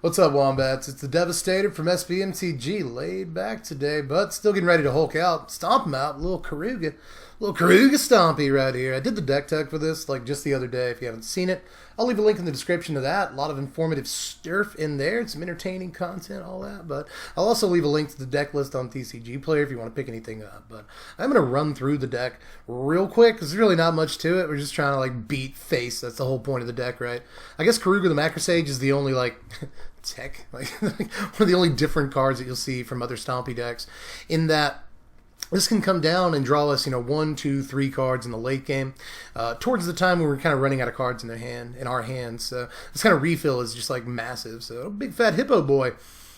What's up, Wombats? It's the Devastator from Mtg, laid back today, but still getting ready to Hulk out, stomp him out, little Keruga Stompy right here. I did the deck tech for this like just the other day. If you haven't seen it, I'll leave a link in the description to that. A lot of informative stuff in there, some entertaining content, all that. But I'll also leave a link to the deck list on TCG Player if you want to pick anything up. But I'm going to run through the deck real quick because there's really not much to it. We're just trying to like beat face. That's the whole point of the deck, right? I guess Keruga the Macro Sage is the only like tech, like one of the only different cards that you'll see from other Stompy decks, in that this can come down and draw us, 1, 2, 3 cards in the late game, towards the time when we're kind of running out of cards in our hands. So this kind of refill is just like massive. So big fat Hippo boy.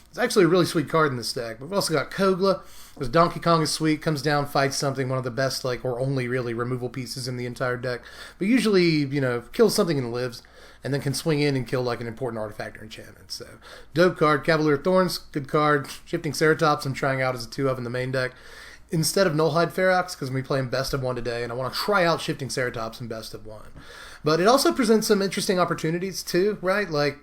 It's actually a really sweet card in this deck. We've also got Kogla, because Donkey Kong is sweet, comes down, fights something, one of the best, or only really removal pieces in the entire deck. But usually, kills something and lives, and then can swing in and kill like an important artifact or enchantment. So, dope card. Cavalier of Thorns, good card. Shifting Ceratops, I'm trying out as a 2-of in the main deck instead of Nullhide Ferox, because we play in best of 1 today, and I want to try out Shifting Ceratops in best of 1. But it also presents some interesting opportunities too, right? Like,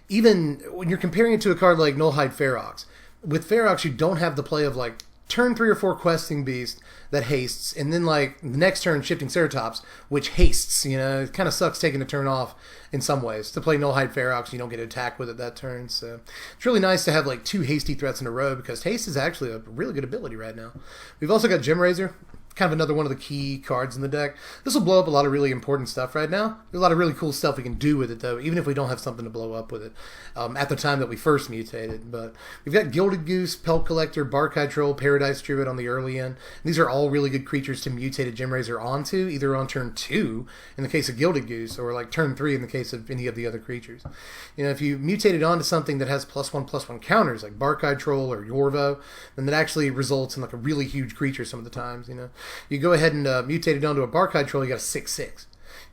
even when you're comparing it to a card like Nullhide Ferox, with Ferox you don't have the play of like turn 3 or 4 questing beast that hastes, and then like the next turn Shifting Ceratops, which hastes. It kind of sucks taking a turn off in some ways. To play Nullhide Ferox, you don't get to attack with it that turn. So it's really nice to have like 2 hasty threats in a row, because haste is actually a really good ability right now. We've also got Gem Razor, kind of another one of the key cards in the deck. This will blow up a lot of really important stuff right now. There's a lot of really cool stuff we can do with it, though, even if we don't have something to blow up with it at the time that we first mutated. But we've got Gilded Goose, Pelt Collector, Barkeye Troll, Paradise Druid on the early end. These are all really good creatures to mutate a Gem Razor onto, either on turn 2 in the case of Gilded Goose, or like turn 3 in the case of any of the other creatures. If you mutate it onto something that has +1/+1 counters, like Barkeye Troll or Yorvo, then that actually results in like a really huge creature some of the times. You go ahead and mutate it onto a Barkeye Troll, you got a 6/6.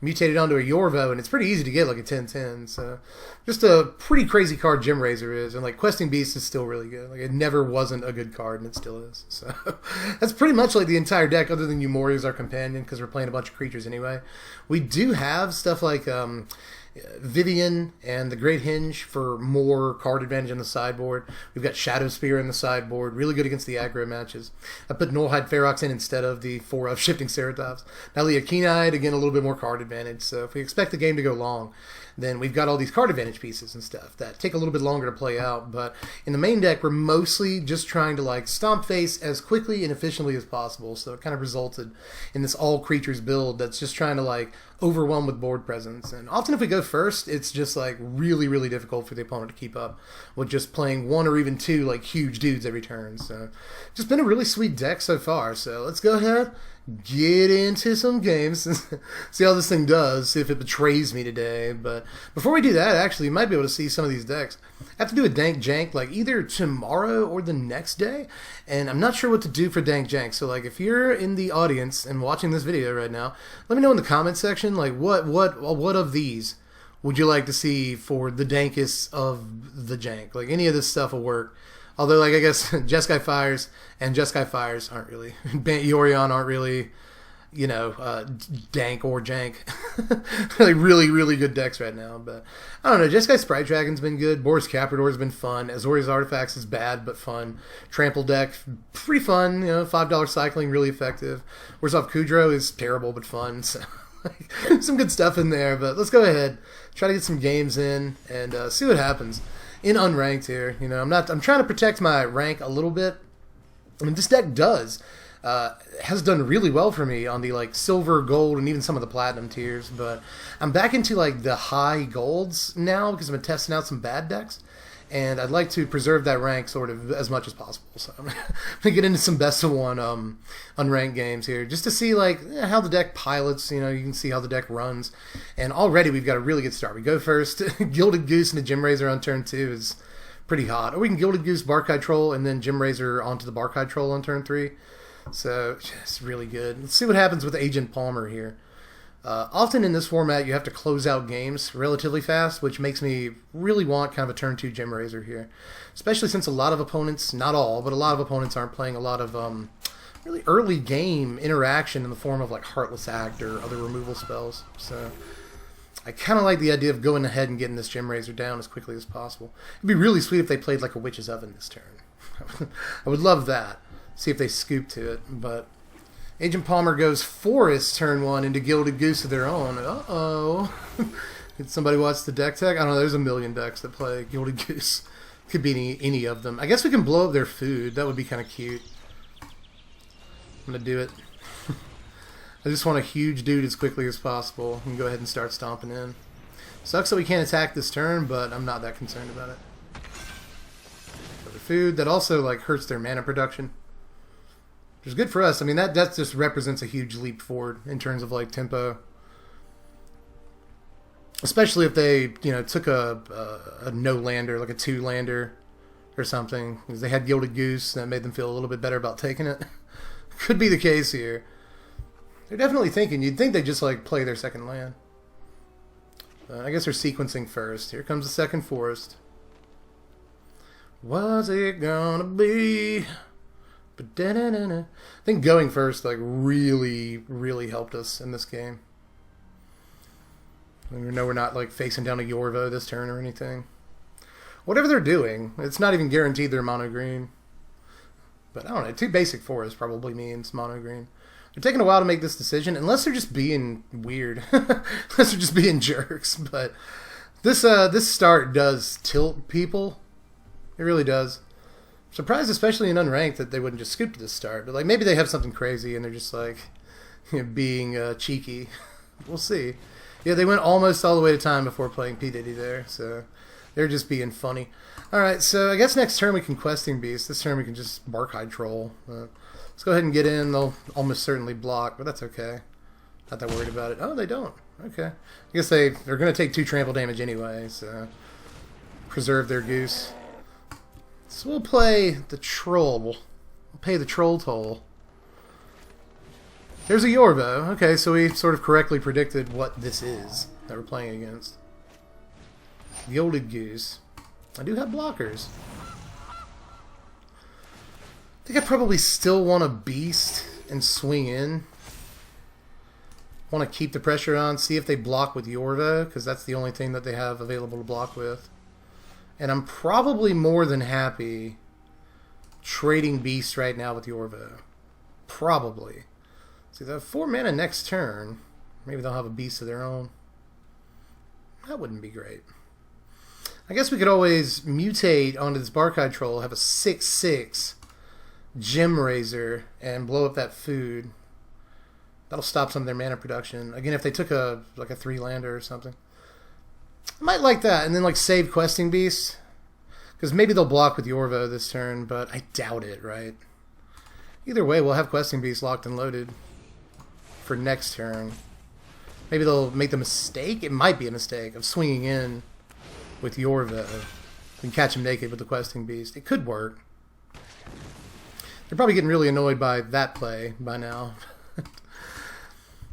Mutate it onto a Yorvo, and it's pretty easy to get like a 10/10. So just a pretty crazy card Gem Razor is. And like Questing Beast is still really good. Like, it never wasn't a good card, and it still is. So that's pretty much like the entire deck, other than Umori as our companion, because we're playing a bunch of creatures anyway. We do have stuff like Vivian and the Great Hinge for more card advantage on the sideboard. We've got Shadow Spear in the sideboard, really good against the aggro matches. I put Nullhide Ferox in instead of the 4-of Shifting Ceratops. Nalia Keen-Eyed, again, a little bit more card advantage. So if we expect the game to go long, then we've got all these card advantage pieces and stuff that take a little bit longer to play out. But in the main deck, we're mostly just trying to like stomp face as quickly and efficiently as possible. So it kind of resulted in this all creatures build that's just trying to like overwhelm with board presence. And often if we go first, it's just like really, really difficult for the opponent to keep up with just playing 1 or even 2 like huge dudes every turn. So just been a really sweet deck so far. So let's go ahead, get into some games, see how this thing does, see if it betrays me today. But before we do that, actually, you might be able to see some of these decks. I have to do a Dank Jank like either tomorrow or the next day, and I'm not sure what to do for Dank Jank. So like if you're in the audience and watching this video right now, let me know in the comment section like what of these would you like to see for the dankest of the jank. Like any of this stuff will work. Although, like, I guess Jeskai Fires and Jeskai Fires aren't really, Yorion aren't really, dank or jank. Like, really, really good decks right now. But, I don't know, Jeskai Sprite Dragon's been good. Boris Caprador's been fun. Azorius Artifacts is bad, but fun. Trample deck, pretty fun. $5 cycling, really effective. Warzov Kudro is terrible, but fun. So, some good stuff in there. But let's go ahead, try to get some games in, and see what happens. In unranked here, I'm trying to protect my rank a little bit. I mean, this deck has done really well for me on the like silver, gold, and even some of the platinum tiers. But I'm back into like the high golds now because I've been testing out some bad decks, and I'd like to preserve that rank sort of as much as possible. So I'm gonna get into some best of 1 unranked games here just to see like how the deck pilots. You can see how the deck runs, and already we've got a really good start. We go first, Gilded Goose and a Gem Razor on turn 2 is pretty hot. Or we can Gilded Goose, Barkeye Troll, and then Gem Razor onto the Barkeye Troll on turn 3. So it's really good. Let's see what happens with Agent Palmer here. Often in this format, you have to close out games relatively fast, which makes me really want kind of a turn 2 Gem Razor here. Especially since a lot of opponents, not all, but a lot of opponents aren't playing a lot of really early game interaction in the form of like Heartless Act or other removal spells. So I kind of like the idea of going ahead and getting this Gem Raiser down as quickly as possible. It'd be really sweet if they played like a Witch's Oven this turn. I would love that. See if they scoop to it. But Agent Palmer goes Forest turn 1 into Gilded Goose of their own. Uh-oh. Did somebody watch the deck tech? I don't know. There's a million decks that play Gilded Goose. Could be any of them. I guess we can blow up their food. That would be kind of cute. I'm going to do it. I just want a huge dude as quickly as possible and go ahead and start stomping in. Sucks that we can't attack this turn, but I'm not that concerned about it. Other food, that also like hurts their mana production. Which is good for us. I mean, that just represents a huge leap forward in terms of like tempo. Especially if they, you know, took a no-lander, like a 2-lander or something. Because they had Gilded Goose, that made them feel a little bit better about taking it. Could be the case here. They're definitely thinking. You'd think they'd just like play their second land. I guess they're sequencing first. Here comes the second Forest. What's it gonna be? I think going first like really helped us in this game. We know we're not like facing down a Yorvo this turn or anything. Whatever they're doing, it's not even guaranteed they're mono green. But I don't know. 2 basic forests probably means mono green. They're taking a while to make this decision, unless they're just being weird. Unless they're just being jerks. But this start does tilt people. It really does. I'm surprised, especially in unranked, that they wouldn't just scoop to this start. But like maybe they have something crazy and they're just like, you know, being cheeky. We'll see. Yeah, they went almost all the way to time before playing P. Diddy there. So they're just being funny. Alright, so I guess next turn we can Questing Beast. This turn we can just Barkhide Troll. Let's go ahead and get in. They'll almost certainly block, but that's okay. Not that worried about it. Oh, they don't. Okay. I guess they're going to take 2 trample damage anyway, so preserve their goose. So we'll play the Troll. We'll pay the Troll toll. There's a Yorvo. Okay, so we sort of correctly predicted what this is that we're playing against. Gilded Goose. I do have blockers. I think I probably still want a Beast and swing in. Want to keep the pressure on, see if they block with Yorvo, because that's the only thing that they have available to block with. And I'm probably more than happy trading Beast right now with Yorvo. Probably. See, they have 4 mana next turn. Maybe they'll have a Beast of their own. That wouldn't be great. I guess we could always mutate onto this Barkhide Troll, have a 6/6 Gem Raiser, and blow up that food. That'll stop some of their mana production. Again, if they took a 3-lander or something. I might like that, and then like save Questing Beast. Because maybe they'll block with Yorvo this turn, but I doubt it, right? Either way, we'll have Questing Beast locked and loaded for next turn. Maybe they'll make the mistake, it might be a mistake, of swinging in with Yorvo and catch him naked with the Questing Beast. It could work. They're probably getting really annoyed by that play by now.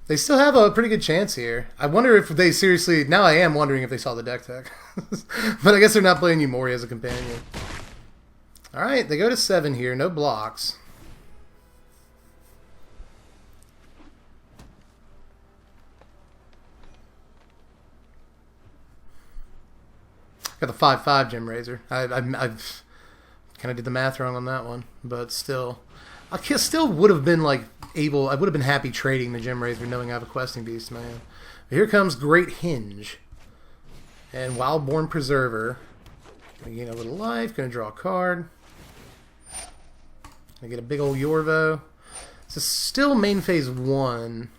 They still have a pretty good chance here. I wonder if they seriously... Now I am wondering if they saw the deck tech. But I guess they're not playing Yumori as a companion. Alright, they go to 7 here. No blocks. Got the 5/5 Gem Raiser. I've kind of did the math wrong on that one, but still, I still would have been like able. I would have been happy trading the Gem Raiser, knowing I have a Questing Beast, man. But here comes Great Hinge and Wildborn Preserver. Gonna gain a little life. Gonna draw a card. Gonna get a big old Yorvo. So still main phase 1.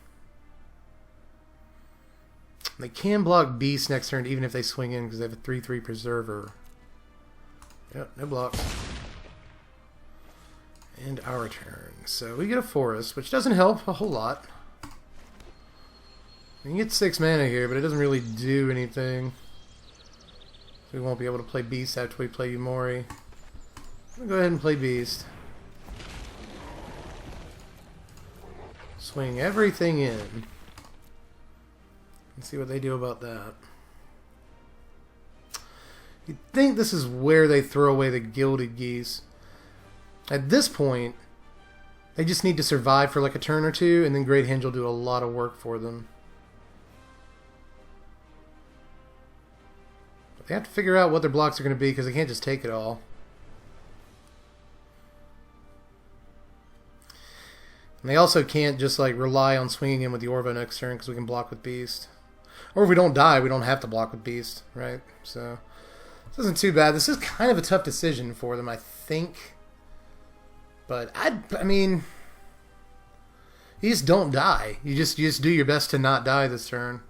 They can block Beast next turn even if they swing in because they have a 3/3 Preserver. Yep, no blocks. And our turn. So we get a Forest, which doesn't help a whole lot. We can get 6 mana here, but it doesn't really do anything. So we won't be able to play Beast after we play Yumori. I'm gonna go ahead and play Beast. Swing everything in. Let's see what they do about that. You'd think this is where they throw away the Gilded Geese. At this point, they just need to survive for like a turn or two, and then Great Hinge will do a lot of work for them. They have to figure out what their blocks are going to be because they can't just take it all. And they also can't just like rely on swinging in with the Yorvo next turn because we can block with Beast. Or if we don't die, we don't have to block with Beast, right? So this isn't too bad. This is kind of a tough decision for them, I think. But I mean, you just don't die. You just do your best to not die this turn.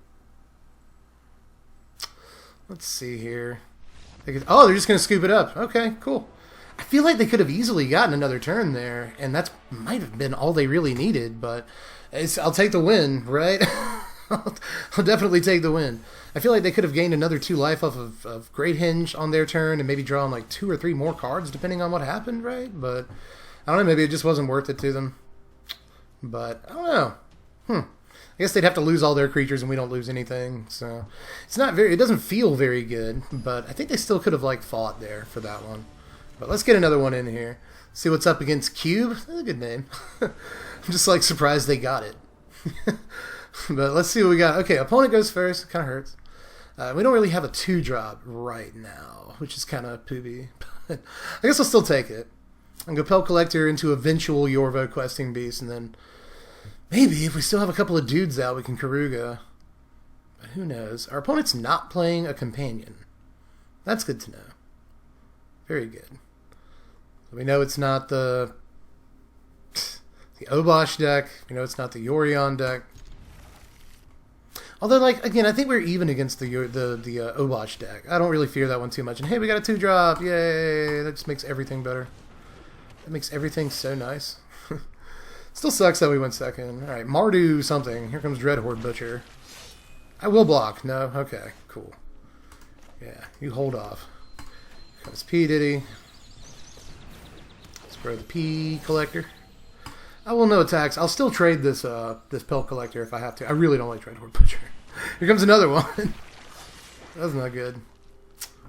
Let's see here. Oh, they're just going to scoop it up. Okay, cool. I feel like they could have easily gotten another turn there, and that might have been all they really needed, but I'll take the win, right? I'll definitely take the win. I feel like they could have gained another 2 life off of Great Hinge on their turn and maybe drawn like 2 or 3 more cards depending on what happened, right? But I don't know, maybe it just wasn't worth it to them. But I don't know. I guess they'd have to lose all their creatures and we don't lose anything. So it's not very, it doesn't feel very good, but I think they still could have like fought there for that one. But let's get another one in here. See what's up against Cube. That's a good name. I'm just like surprised they got it. But let's see what we got. Okay, opponent goes first. Kind of hurts. We don't really have a 2-drop right now, which is kind of poopy. But I guess I'll still take it. And go Pel Collector into eventual Yorvo Questing Beast, and then maybe if we still have a couple of dudes out, we can Keruga. But who knows? Our opponent's not playing a companion. That's good to know. Very good. We know it's not the Obosh deck. We know it's not the Yorion deck. Although, like, again, I think we're even against the Obosh deck. I don't really fear that one too much. And hey, we got a 2-drop. Yay! That just makes everything better. That makes everything so nice. Still sucks that we went second. Alright, Mardu something. Here comes Dreadhorde Butcher. I will block. No? Okay, cool. Yeah, you hold off. Here comes P. Diddy. Let's throw the P Collector. I will no attacks. I'll still trade this this Pel Collector if I have to. I really don't like Dreadhorde Butcher. Here comes another one. That's not good.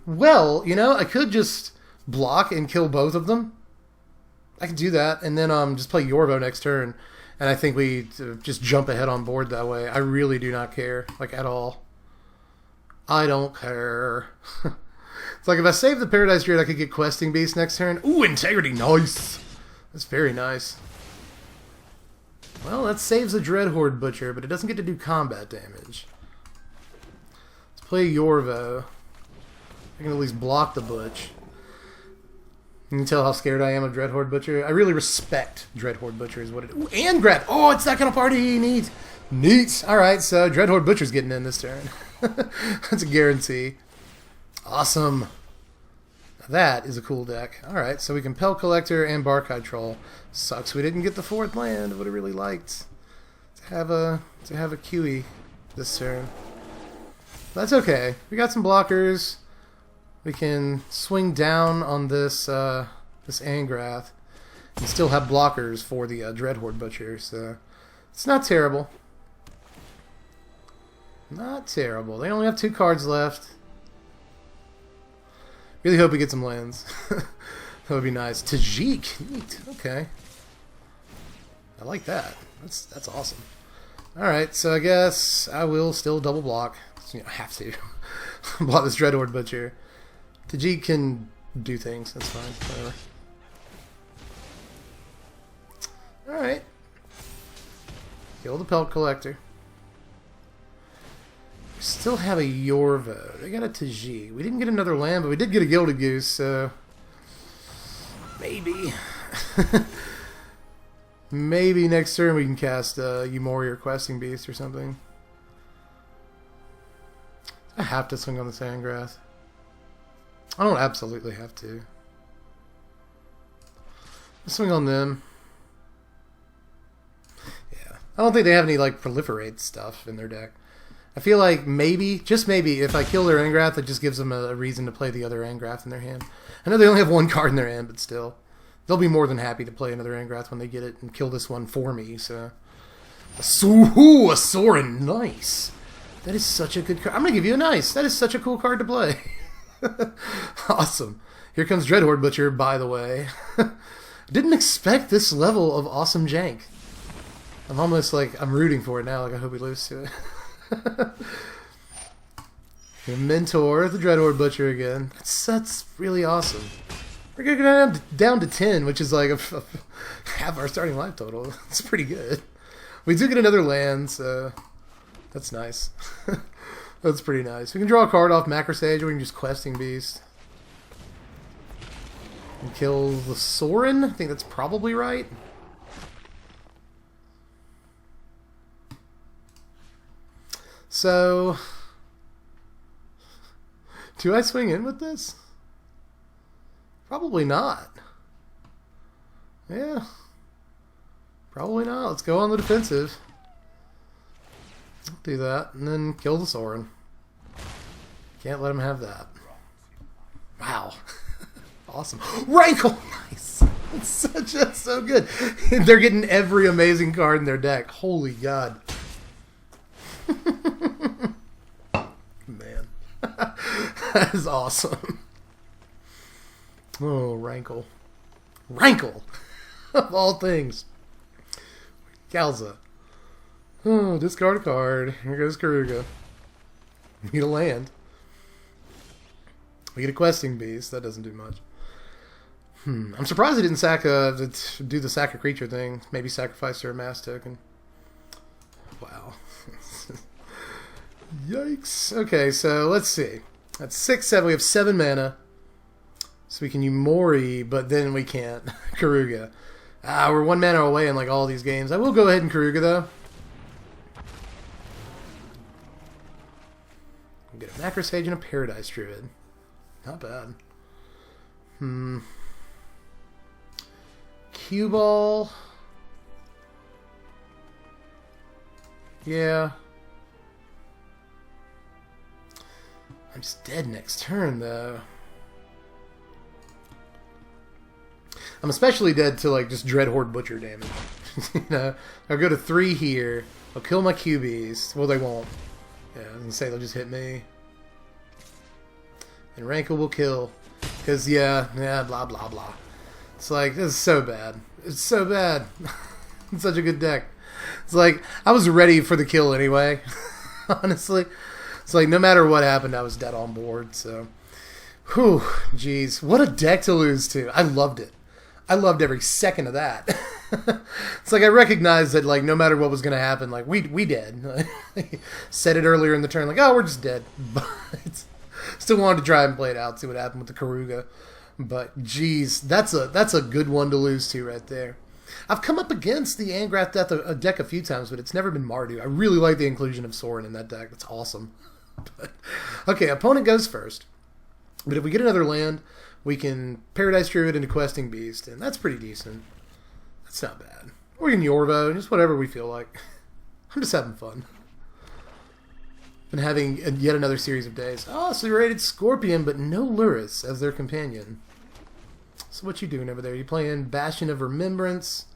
Well, you know, I could just block and kill both of them. I could do that, and then just play Yorvo next turn, and I think we just jump ahead on board that way. I really do not care, like, at all. I don't care. It's like if I save the Paradise Druid, I could get Questing Beast next turn. Ooh, Integrity, nice! That's very nice. Well, that saves the Dreadhorde Butcher, but it doesn't get to do combat damage. Let's play Yorvo. I can at least block the Butch. You can tell how scared I am of Dreadhorde Butcher. I really respect Dreadhorde Butcher is what it is. Ooh, and grab! Oh, it's that kind of party! Neat! Neat! Alright, so Dreadhorde Butcher's getting in this turn. That's a guarantee. Awesome. That is a cool deck. Alright, so we can Pel Collector and Barkai Troll. Sucks we didn't get the 4th land. Would have really liked to have a QE this turn. That's okay. We got some blockers. We can swing down on this this Angrath and still have blockers for the Dreadhorde Butcher, so it's not terrible. Not terrible. They only have 2 cards left. Really hope we get some lands. That would be nice. Thicc, neat. Okay, I like that. That's awesome. All right, so I guess I will still double block. You know, I have to block this Dreadhorde Butcher. Thicc can do things. That's fine. Whatever. Alright. Kill the Pel Collector. We still have a Yorvo. They got a Thicc. We didn't get another land, but we did get a Gilded Goose, so maybe. Maybe next turn we can cast Umori or Questing Beast or something. I have to swing on the Sandgrass. I don't absolutely have to. Let's swing on them. Yeah. I don't think they have any, like, proliferate stuff in their deck. I feel like maybe, just maybe, if I kill their Angrath, it just gives them a reason to play the other Angrath in their hand. I know they only have 1 card in their hand, but still. They'll be more than happy to play another Angrath when they get it and kill this one for me, so. A Sorin, nice. That is such a good card. I'm going to give you a nice. That is such a cool card to play. Awesome. Here comes Dreadhorde Butcher, by the way. Didn't expect this level of awesome jank. I'm almost like, I'm rooting for it now, like I hope we lose to it. Mentor the Dreadhorde Butcher again. That's really awesome. We're going to go down to 10, which is like half our starting life total. It's pretty good. We do get another land, so that's nice. That's pretty nice. We can draw a card off Macro Sage, or we can just Questing Beast. And kill the Sorin. I think that's probably right. So, do I swing in with this? Probably not. Yeah. Probably not. Let's go on the defensive. Do that, and then kill the Sorin. Can't let him have that. Wow. Awesome. Rankle! Nice! It's so good. They're getting every amazing card in their deck. Holy God. Man. That is awesome. Oh, Rankle. Rankle! Of all things. Galza. Oh, discard a card. Here goes Keruga. We get a land. We get a Questing Beast. That doesn't do much. I'm surprised they didn't do the sack a creature thing. Maybe sacrifice their mass token. Wow. Yikes. Okay, so let's see. That's 6, 7. We have 7 mana. So we can Yumori, but then we can't. Keruga. We're 1 mana away in like all these games. I will go ahead and Keruga though. We'll get a Macro Sage and a Paradise Druid. Not bad. Cue Ball. Yeah. I'm just dead next turn though. I'm especially dead to like just Dreadhorde Butcher damage. You know, I'll go to 3 here. I'll kill my QBs. Well, they won't. Yeah, I was gonna say they'll just hit me. And Rankle will kill. Because, yeah, blah, blah, blah. It's like, this is so bad. It's so bad. It's such a good deck. It's like, I was ready for the kill anyway. Honestly. It's like, no matter what happened, I was dead on board, so. Whew, jeez. What a deck to lose to. I loved it. I loved every second of that. It's like I recognized that, like, no matter what was going to happen, like, we did. Said it earlier in the turn, like, oh, we're just dead. But still wanted to try and play it out, see what happened with the Keruga. But, geez, that's a good one to lose to right there. I've come up against the Angrath deck a few times, but it's never been Mardu. I really like the inclusion of Sorin in that deck. That's awesome. But, okay, opponent goes first. But if we get another land, we can Paradise Druid into Questing Beast, and that's pretty decent. That's not bad. Or we can Yorvo, just whatever we feel like. I'm just having fun. Been having yet another series of days. Oh, so you rated Scorpion, but no Lurrus as their companion. So what you doing over there? You playing Bastion of Remembrance?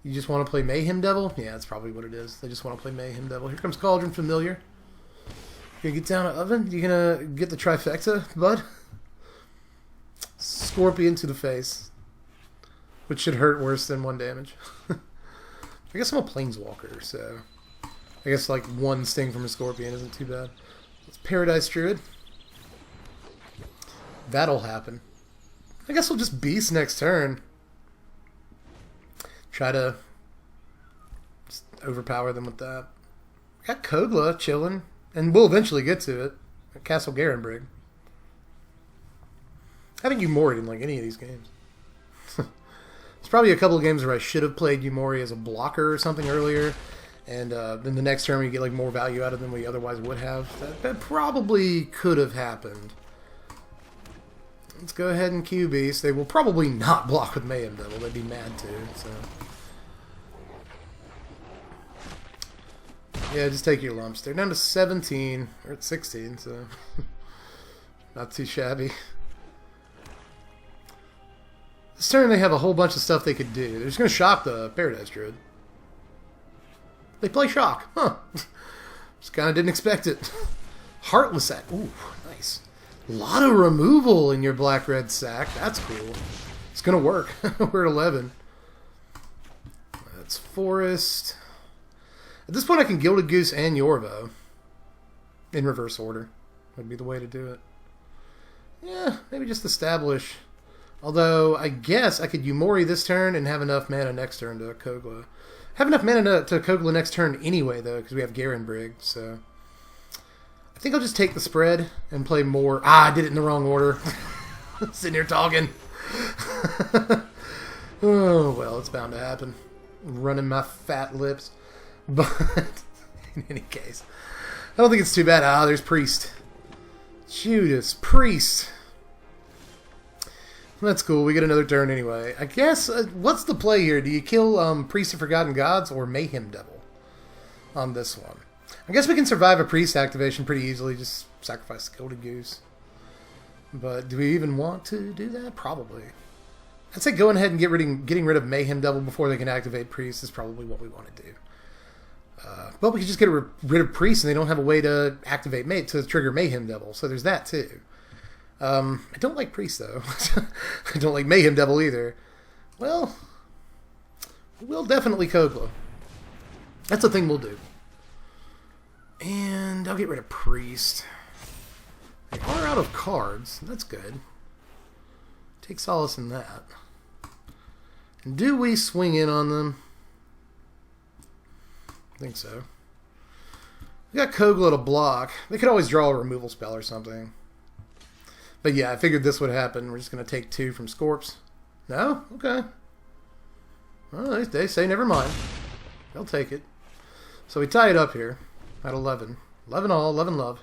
You just want to play Mayhem Devil? Yeah, that's probably what it is. They just want to play Mayhem Devil. Here comes Cauldron Familiar. You gonna get down an oven? You gonna get the trifecta, bud? Scorpion to the face. Which should hurt worse than 1 damage. I guess I'm a Planeswalker, so I guess like 1 sting from a Scorpion isn't too bad. It's Paradise Druid. That'll happen. I guess we'll just Beast next turn. Try to just overpower them with that. Got Kogla chilling, and we'll eventually get to it. Castle Garenbrig. I think Yumori in like any of these games. There's probably a couple of games where I should have played Yumori as a blocker or something earlier, and then the next turn we get like more value out of than we otherwise would have. That probably could have happened. Let's go ahead and Q Beast. They will probably not block with Mayhem Devil. They'd be mad to. So yeah, just take your lumps. They're down to 17 or at 16, so not too shabby. This turn they have a whole bunch of stuff they could do. They're just going to shock the Paradise Druid. They play shock. Huh. Just kind of didn't expect it. Heartless Sack. Ooh, nice. A lot of removal in your black-red sack. That's cool. It's going to work. We're at 11. That's Forest. At this point I can Gilded Goose and Yorvo. In reverse order. would be the way to do it. Yeah, maybe just establish. Although, I guess I could Yumori this turn and have enough mana next turn to Kogla. Have enough mana to Kogla next turn anyway, though, because we have Garen Brig, so... I think I'll just take the spread and play more... Ah, I did it in the wrong order. Sitting here talking. Oh, well, it's bound to happen. Running my fat lips. But, in any case, I don't think it's too bad. Ah, there's Priest. Judas Priest. That's cool. We get another turn anyway. I guess, what's the play here? Do you kill Priest of Forgotten Gods or Mayhem Devil on this one? I guess we can survive a Priest activation pretty easily. Just sacrifice the Golden Goose. But do we even want to do that? Probably. I'd say going ahead and getting rid of Mayhem Devil before they can activate Priest is probably what we want to do. But we could just get rid of Priest and they don't have a way to activate to trigger Mayhem Devil. So there's that too. I don't like Priest though. I don't like Mayhem Devil either. Well, we'll definitely Kogla. That's the thing we'll do. And I'll get rid of Priest. They are out of cards. That's good. Take solace in that. And do we swing in on them? I think so. We got Kogla to block. They could always draw a removal spell or something. But yeah, I figured this would happen. We're just going to take 2 from Scorps. No? Okay. Well, they say never mind. They'll take it. So we tie it up here at 11. 11 all, 11 love.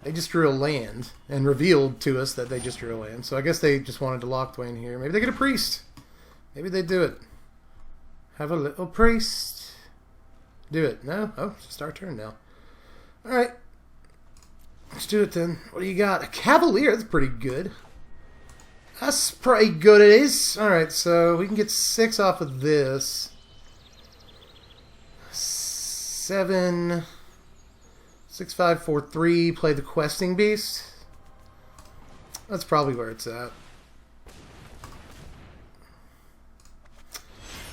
They just drew a land and revealed to us that they just drew a land. So I guess they just wanted to lock Dwayne here. Maybe they get a Priest. Maybe they do it. Have a little Priest. Do it. No? Oh, it's just our turn now. Alright. Let's do it then. What do you got? A Cavalier. That's pretty good. That's pretty good it is. Alright, so we can get 6 off of this. 7... 6, 5, 4, 3. Play the Questing Beast. That's probably where it's at.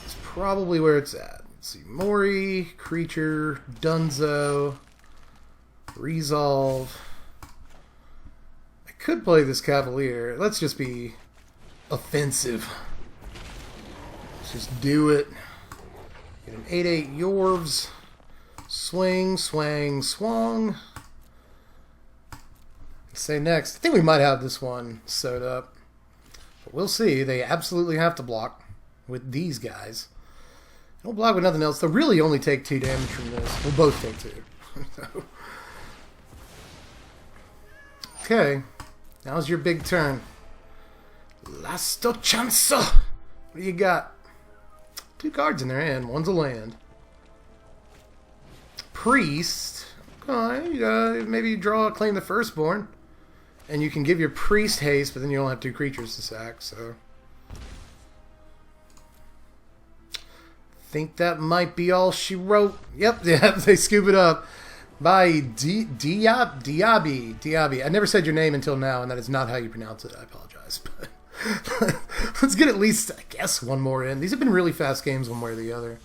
It's probably where it's at. Let's see. Mori, Creature, Dunzo, Resolve. I could play this Cavalier. Let's just be offensive. Let's just do it. Get an 8/8 Yorvs. Swing, swang, swung. Let's say next. I think we might have this one sewed up. But we'll see. They absolutely have to block with these guys. They don't block with nothing else. They'll really only take 2 damage from this. We'll both take 2. So. Okay. Now's your big turn. Lasto Chanso. What do you got? 2 cards in their hand. One's a land. Priest. Okay, maybe you draw a Claim the Firstborn. And you can give your Priest haste, but then you don't have 2 creatures to sack, so... think that might be all she wrote. Yep, yeah, they scoop it up. By Diaby. I never said your name until now, and that is not how you pronounce it. I apologize. But let's get at least, I guess, one more in. These have been really fast games one way or the other.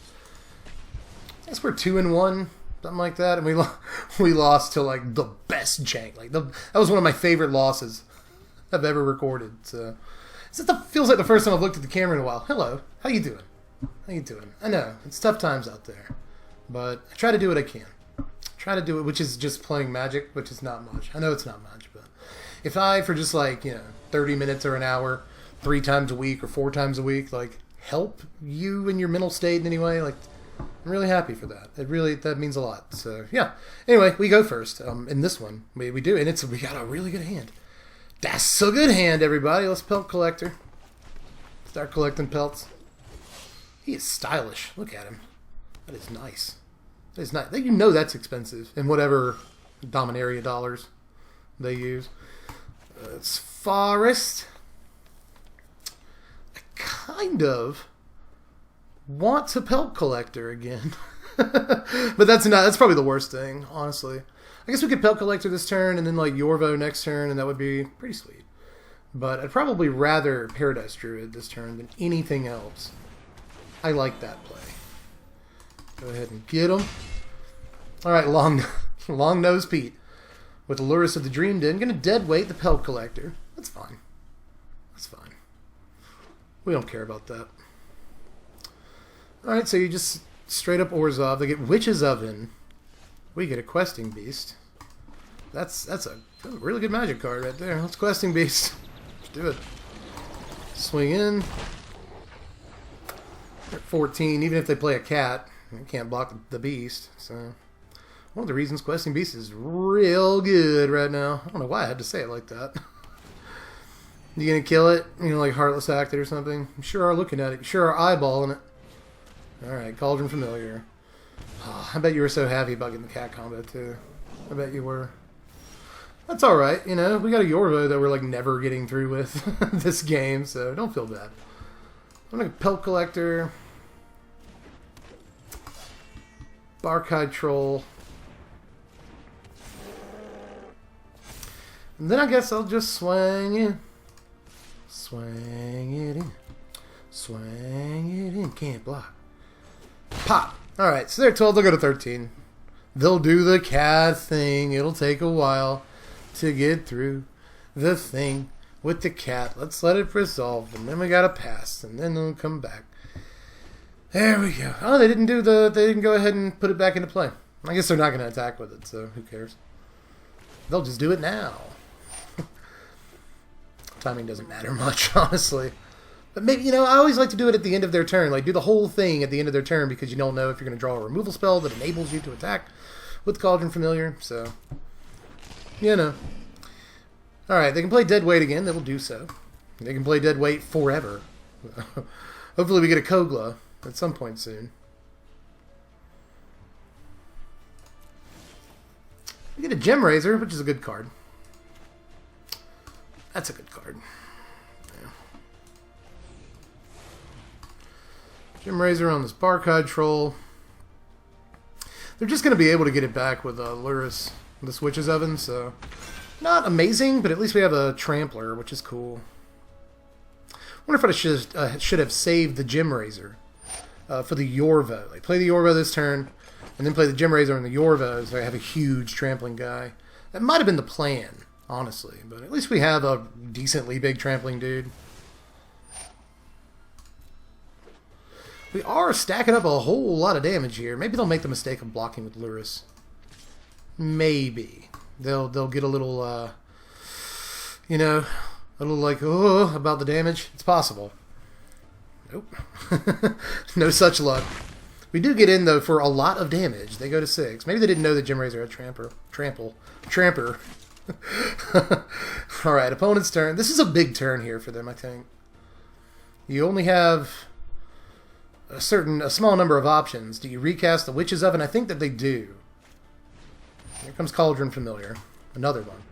I guess we're 2-1. Something like that, and we lost to like the best Jank. Like that was one of my favorite losses I've ever recorded. So feels like the first time I've looked at the camera in a while. Hello, how you doing? How you doing? I know it's tough times out there, but I try to do what I can. Try to do it, which is just playing Magic, which is not much. I know it's not much, but if I for just like 30 minutes or an hour, 3 times a week or 4 times a week, like help you in your mental state in any way, like. I'm really happy for that. That means a lot. So yeah. Anyway, we go first. In this one, we do, and we got a really good hand. That's a good hand, everybody. Let's Pelt Collector. Start collecting pelts. He is stylish. Look at him. That is nice. That is nice. You know that's expensive in whatever Dominaria dollars they use. It's Forest. I kind of want to Pelt Collector again. But that's probably the worst thing, honestly. I guess we could Pelt Collector this turn and then like Yorvo next turn, and that would be pretty sweet. But I'd probably rather Paradise Druid this turn than anything else. I like that play. Go ahead and get him. Alright, Long Nose Pete. with the Lurrus of the Dream Den. Going to deadweight the Pelt Collector. That's fine. That's fine. We don't care about that. Alright, so you just straight up Orzhov. They get Witch's Oven. We get a Questing Beast. That's a really good magic card right there. Let's Questing Beast. Let's do it. Swing in. At 14, even if they play a cat, they can't block the beast. So one of the reasons Questing Beast is real good right now. I don't know why I had to say it like that. You gonna kill it? You know, like Heartless Act it or something? You sure are looking at it. You sure are eyeballing it. Alright, Cauldron Familiar. Oh, I bet you were so happy about getting the cat combo too. I bet you were. That's alright, you know. We got a Yorvo that we're like never getting through with this game, so don't feel bad. I'm gonna Pelt Collector. Barkhide Troll. And then I guess I'll just swing in. Swing it in. Swing it in. Can't block. Pop! Alright, so they're 12, they'll go to 13. They'll do the cat thing. It'll take a while to get through the thing with the cat. Let's let it resolve, and then we gotta pass, and then they'll come back. There we go. Oh, they didn't go ahead and put it back into play. I guess they're not gonna attack with it, so who cares? They'll just do it now. Timing doesn't matter much, honestly. But maybe, you know, I always like to do it at the end of their turn. Like, do the whole thing at the end of their turn because you don't know if you're going to draw a removal spell that enables you to attack with Cauldron Familiar. So, you know. Alright, they can play Deadweight again. They will do so. They can play Deadweight forever. Hopefully we get a Kogla at some point soon. We get a Gem Razor, which is a good card. That's a good card. Yeah. Gem Razor on this Barkhide Troll. They're just going to be able to get it back with Lurrus, this Witch's Oven, so not amazing, but at least we have a Trampler, which is cool. I wonder if I should have saved the Gem Razor for the Yorvo. Like, play the Yorvo this turn, and then play the Gem Razor on the Yorvo, so I have a huge trampling guy. That might have been the plan, honestly, but at least we have a decently big trampling dude. We are stacking up a whole lot of damage here. Maybe they'll make the mistake of blocking with Lurrus. Maybe. They'll get a little, you know, a little like, oh, about the damage. It's possible. Nope. No such luck. We do get in, though, for a lot of damage. They go to 6. Maybe they didn't know that Gem Razor had Tramper. Alright, opponent's turn. This is a big turn here for them, I think. You only have a small number of options. Do you recast the Witch's Oven? I think that they do. Here comes Cauldron Familiar. Another one.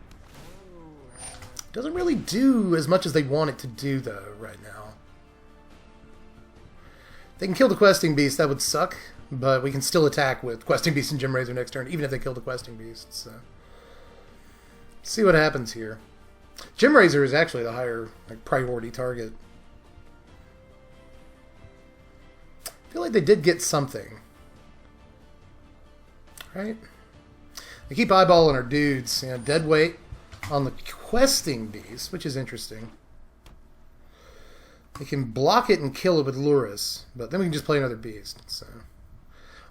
Doesn't really do as much as they want it to do, though, right now. They can kill the Questing Beast. That would suck. But we can still attack with Questing Beast and Gem Razor next turn, even if they kill the Questing Beast. So, let's see what happens here. Gem Razor is actually the higher priority target. I feel like they did get something. Right? They keep eyeballing our dudes. You know, Deadweight on the Questing Beast, which is interesting. They can block it and kill it with Lurrus, but then we can just play another beast. So,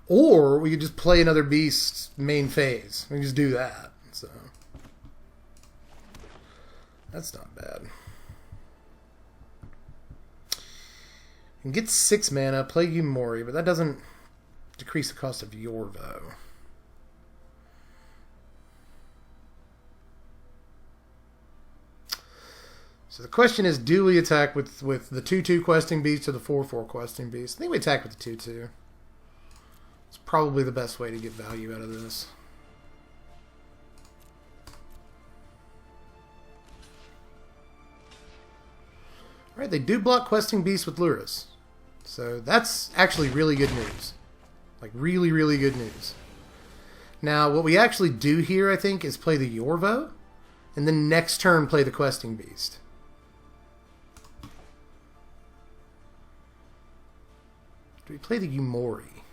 or we could just play another beast's main phase. We can just do that. So that's not bad. And get 6 mana, play Yumori, but that doesn't decrease the cost of Yorvo. So the question is, do we attack with the 2/2 Questing Beast or the 4/4 Questing Beast? I think we attack with the 2/2. It's probably the best way to get value out of this. Alright, they do block Questing Beast with Lurrus. So that's actually really good news. Like, really, really good news. Now, what we actually do here, I think, is play the Yorvo, and then next turn play the Questing Beast. Do we play the Yumori?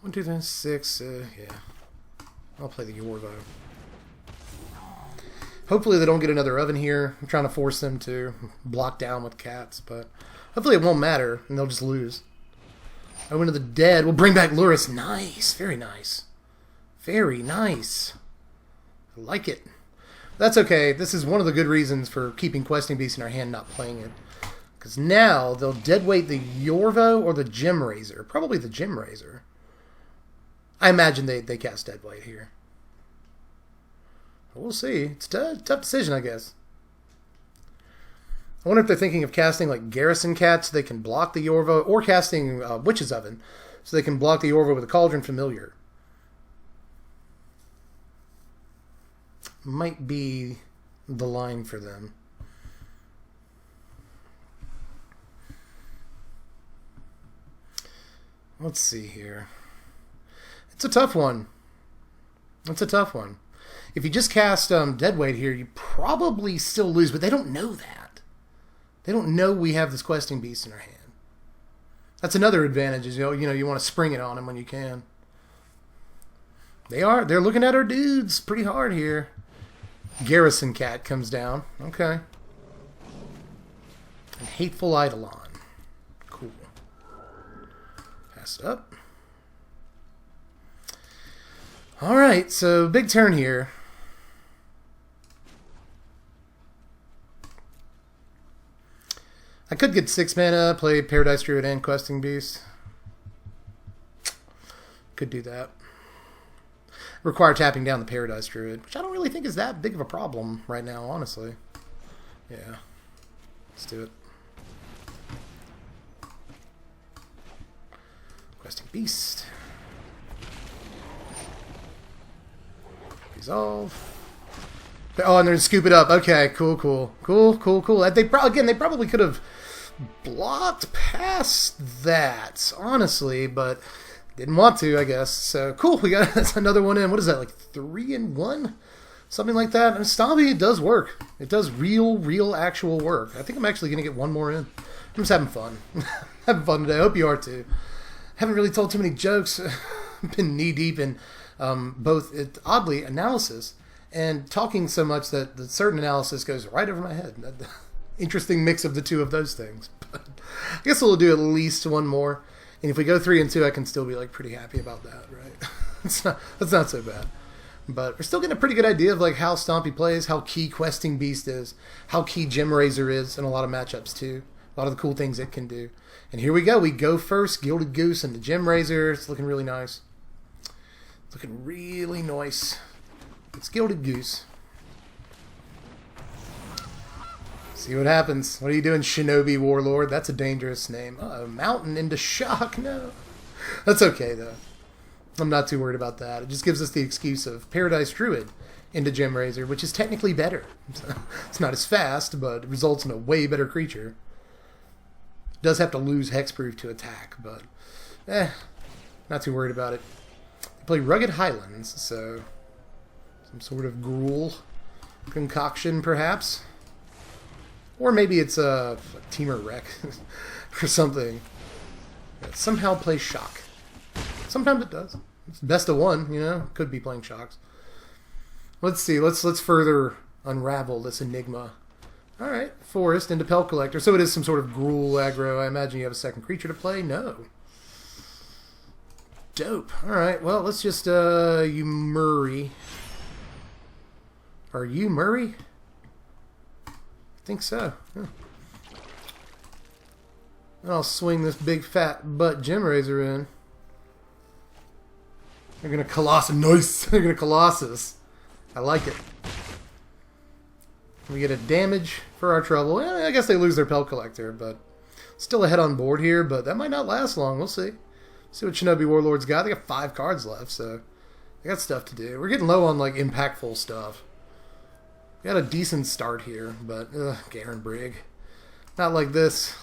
1, 2, 3, 6, yeah. I'll play the Yorvo. Hopefully they don't get another oven here. I'm trying to force them to block down with cats, but hopefully it won't matter and they'll just lose. Owen of the Dead. We'll bring back Lurrus. Nice. Very nice. Very nice. I like it. That's okay. This is one of the good reasons for keeping Questing Beast in our hand, not playing it. Because now they'll deadweight the Yorvo or the Gem Razor. Probably the Gem Razor. I imagine they cast deadweight here. We'll see. It's a tough decision, I guess. I wonder if they're thinking of casting like Garrison Cat so they can block the Yorvo, or casting Witch's Oven so they can block the Yorvo with a Cauldron Familiar. Might be the line for them. Let's see here. It's a tough one. It's a tough one. If you just cast Deadweight here, you probably still lose, but they don't know that. They don't know we have this Questing Beast in our hand. That's another advantage, is you want to spring it on them when you can. They're looking at our dudes pretty hard here. Garrison Cat comes down. Okay. And Hateful Eidolon. Cool. Pass up. Alright, so big turn here. I could get 6 mana, play Paradise Druid and Questing Beast. Could do that. Require tapping down the Paradise Druid, which I don't really think is that big of a problem right now, honestly. Yeah. Let's do it. Questing Beast. Resolve. Oh, and they're going to scoop it up. Okay, cool. They probably could have blocked past that, honestly, but didn't want to, I guess. So, cool. We got another one in. What is that, like 3-1? Something like that. And Stompy, it does work. It does real, actual work. I think I'm actually going to get one more in. I'm just having fun. Having fun today. I hope you are, too. Haven't really told too many jokes. Been knee-deep in both, oddly, analysis and talking so much that the certain analysis goes right over my head. Interesting mix of the two of those things. But I guess we'll do at least one more. And if we go 3-2, I can still be like pretty happy about that, right? That's not so bad. But we're still getting a pretty good idea of like how Stompy plays, how key Questing Beast is, how key Gem Razor is in a lot of matchups too. A lot of the cool things it can do. And here we go. We go first, Gilded Goose and the Gem Razor. It's looking really nice. It's looking really nice. It's Gilded Goose. See what happens. What are you doing, Shinobi Warlord? That's a dangerous name. Mountain into shock. No. That's okay, though. I'm not too worried about that. It just gives us the excuse of Paradise Druid into Gem Razor, which is technically better. It's not as fast, but it results in a way better creature. It does have to lose Hexproof to attack, but not too worried about it. They play Rugged Highlands, so some sort of gruel concoction, perhaps. Or maybe it's a Teamer Wreck or something. That somehow plays Shock. Sometimes it does. It's best of one, Could be playing Shocks. Let's see. Let's further unravel this enigma. All right, Forest into Pel Collector. So it is some sort of gruel aggro. I imagine you have a second creature to play. No. Dope. All right. Well, let's just you Murray. Are you Murray? I think so. Yeah. And I'll swing this big fat butt Gem Razor in. They're gonna Colossus. Nice. They're gonna Colossus. I like it. We get a damage for our trouble. I guess they lose their Pel Collector, but still ahead on board here. But that might not last long. We'll see. See what Shinobi Warlord's got. They got 5 cards left, so they got stuff to do. We're getting low on like impactful stuff. We got a decent start here, but Garen Brigg. Not like this.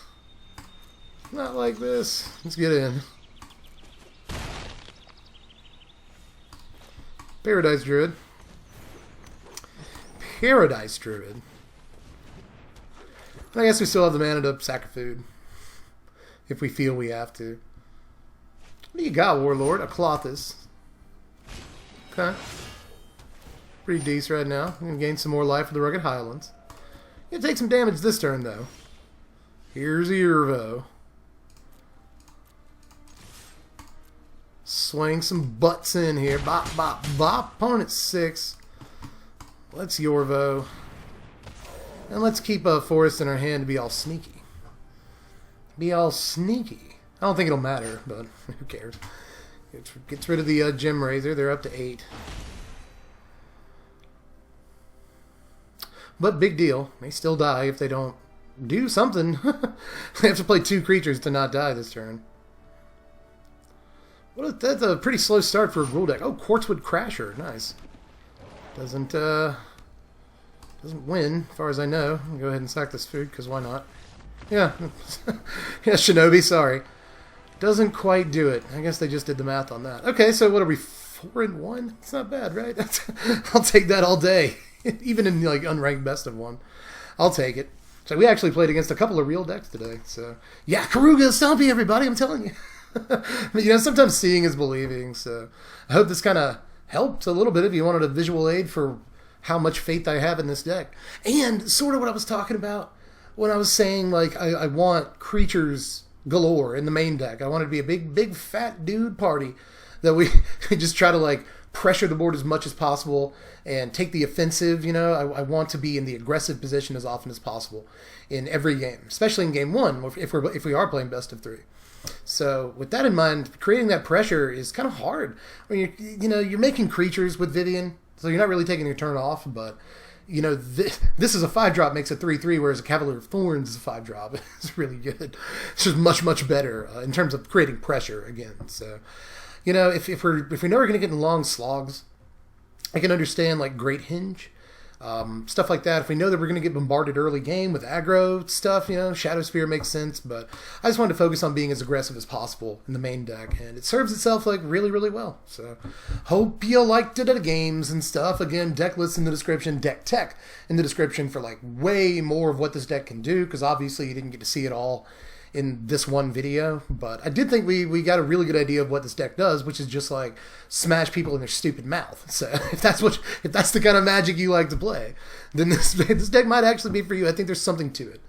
Not like this. Let's get in. Paradise Druid. Paradise Druid. I guess we still have the mana to sack a food. If we feel we have to. What do you got, Warlord? A Clothis. Okay. Pretty decent right now. I'm going to gain some more life for the Rugged Highlands. Going to take some damage this turn, though. Here's Irvo. Swing some butts in here. Bop, bop, bop. Opponent 6. Let's Yorvo. And let's keep a Forest in our hand to be all sneaky. Be all sneaky. I don't think it'll matter, but who cares? Gets rid of the Gem Razor. They're up to 8. But big deal. They still die if they don't do something. They have to play 2 creatures to not die this turn. That's a pretty slow start for a rule deck. Oh, Quartzwood Crasher. Nice. Doesn't win, as far as I know. I'll go ahead and sack this food, because why not? Yeah. Yeah, Shinobi, sorry. Doesn't quite do it. I guess they just did the math on that. Okay, so what are we, 4-1? It's not bad, right? I'll take that all day. Even in, like, unranked best of 1. I'll take it. So we actually played against a couple of real decks today. So, yeah, Keruga, Stompy, everybody, I'm telling you. You know, sometimes seeing is believing, so I hope this kind of helped a little bit if you wanted a visual aid for how much faith I have in this deck. And sort of what I was talking about when I was saying, like, I want creatures galore in the main deck. I want it to be a big, fat dude party that we just try to, like, pressure the board as much as possible and take the offensive. You know, I want to be in the aggressive position as often as possible in every game, especially in game 1 if we are playing best of 3. So with that in mind, creating that pressure is kind of hard. I mean, you're making creatures with Vivian, so you're not really taking your turn off. But you know, this is a 5-drop, makes it 3/3, whereas a Cavalier of Thorns is a 5-drop. It's really good. It's just much better in terms of creating pressure again. So you know, if we know we're going to get in long slogs, I can understand like Great Hinge. Stuff like that. If we know that we're going to get bombarded early game with aggro stuff, you know, Shadow Spear makes sense, but I just wanted to focus on being as aggressive as possible in the main deck, and it serves itself like really well. So hope you liked it at the games and stuff. Again, deck list in the description, deck tech in the description for like way more of what this deck can do, because obviously you didn't get to see it all in this one video, but I did think we got a really good idea of what this deck does, which is just like smash people in their stupid mouth. So if that's the kind of magic you like to play, then this deck might actually be for you. I think there's something to it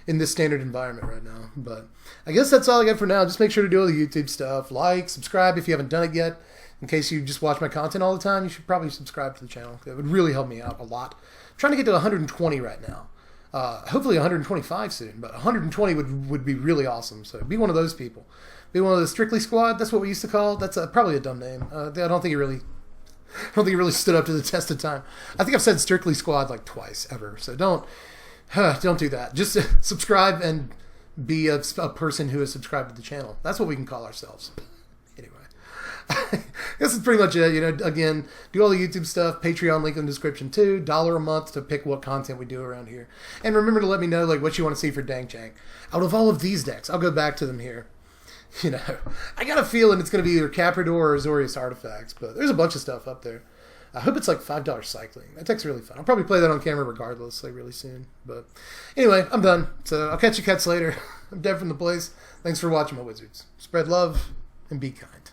in this standard environment right now. But I guess that's all I got for now. Just make sure to do all the YouTube stuff. Like, subscribe if you haven't done it yet. In case you just watch my content all the time, you should probably subscribe to the channel. That would really help me out a lot. I'm trying to get to 120 right now. Hopefully 125 soon, but 120 would be really awesome. So be one of those people. Be one of the Strictly Squad. That's what we used to call it. That's probably a dumb name. I don't think it really stood up to the test of time. I think I've said Strictly Squad like twice ever. So don't do that. Just subscribe and be a person who is subscribed to the channel. That's what we can call ourselves. Anyway. This is pretty much it. You know, again, do all the YouTube stuff. Patreon link in the description too. $1 a month to pick what content we do around here. And remember to let me know like what you want to see for Dank Jank. Out of all of these decks, I'll go back to them here. You know, I got a feeling it's going to be either Caprador or Azorius Artifacts, but there's a bunch of stuff up there. I hope it's like $5 cycling. That deck's really fun. I'll probably play that on camera regardless, like really soon. But anyway, I'm done. So I'll catch you cats later. I'm dead from the place. Thanks for watching, my wizards. Spread love and be kind.